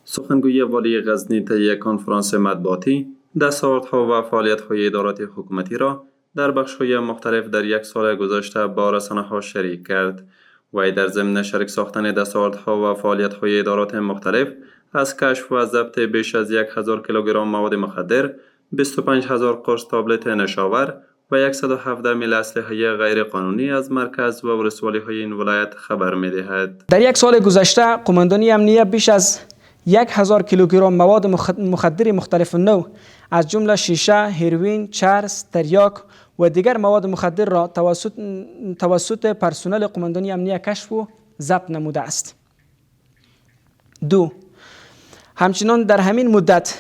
سخنگوی والی غزنی طی یک کنفرانس مطبوعاتی دستاوردها و فعالیت‌های ادارات حکومتی را در بخش‌های مختلف در یک سال گذشته با رسانه‌ها شریک کرد. وی در ضمن شریک ساختن دستاوردها و فعالیت‌های ادارات مختلف از کشف و ضبط بیش از 1000 کیلوگرم مواد مخدر، 25000 قرص تابلت نشاور و 117 میل اسلحه غیر قانونی از مرکز و ولسوالی‌های این ولایت خبر می‌دهد. در یک سال گذشته قماندانی امنیت بیش از 1000 کیلوگرم مواد مخدر مختلف نوع از جمله شیشه، هیروئین، چرس، تریاک و دیگر مواد مخدر را توسط پرسنل قماندانی امنیت کشف و ضبط نموده است. 2. همچنان در همین مدت،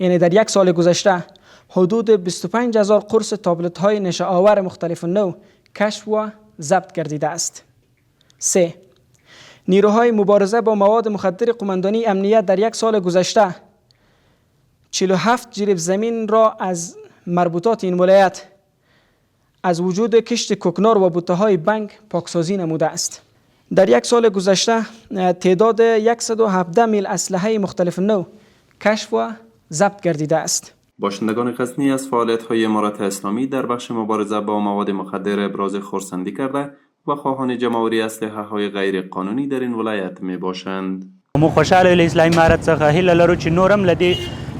یعنی در یک سال گذشته، حدود 25000 قرص تابلت های نشه آور مختلف نوع کشف و ضبط گردیده است. 3. نیروهای مبارزه با مواد مخدر قماندانی امنیت در یک سال گذشته 47 جریب زمین را از مربوطات این ولایت از وجود کشت کوکنار و بوته های بنگ پاکسازی نموده است. در یک سال گذشته تعداد 117 میل اسلحه مختلف نوع کشف و ضبط گردیده است. باشندگان غزنی از فعالیت‌های امارت اسلامی در بخش مبارزه با مواد مخدر ابراز خرسندی کرده و خواهان جمع‌آوری اسلحه‌های غیر قانونی در این ولایت می‌باشند. مو خوشاله له اسلامي امارت څخه هیله لرو چې نورم لدی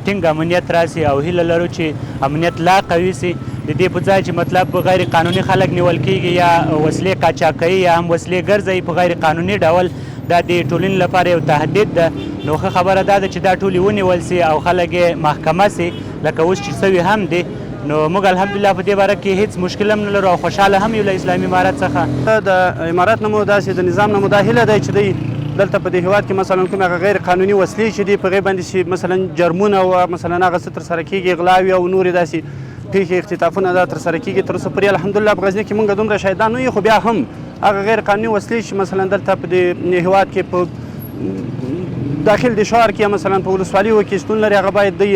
ټینګ امنیت راسي او هیله لرو چې امنیت لا قوي سي. د دې په ځای چې مطلب غیر قانوني خلک نیول کیږي یا وسلې قاچاقي یا هم وسلې ګرځي په غیر قانوني ډول دا د ټولنې لپاره یو تهدید ده. نو خبره ده چې دا ټولې ونیول سي او خلک محکمه سي لکه اوس چې سوي هم دي. نو موږ الحمدلله په دې باره کې هیڅ مشکل هم نه لرو او خوشحاله هم یو له اسلامي امارت څخه. د امارت نه مو داسې د نظام نه مو دا هیله ده چې دی دلته په دې هیواد کې مثلا کوم غیر قانوني وسلې چې دي په غیر باندې چې مثلا جرمونه او مثلا هغه څه ترسره کیږي، غلاوي او نورې داسې پیښې اختطافونه دا ترسره کیږي. تر اوسه پورې الحمدلله په غزني کې موږ دومره شهیدان نه یو، خو بیا هم هغه غیر قانوني وسلې چې مثلا دلته په دې هیواد کې په داخل د شهر کې مثلا په ولسوالیو کې شتون لري، هغه باید دی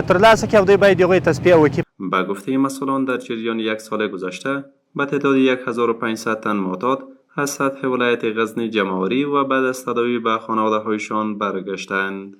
ترلاسه کړي او دی باید هغوی تصفیه وکړي. به گفته مسئولان در جریان یک سال گذشته به تعداد 1500 تن معتاد از سطح ولایت غزنی جمع‌آوری و بعد از تداوی به خانواده‌هایشان برگشتند.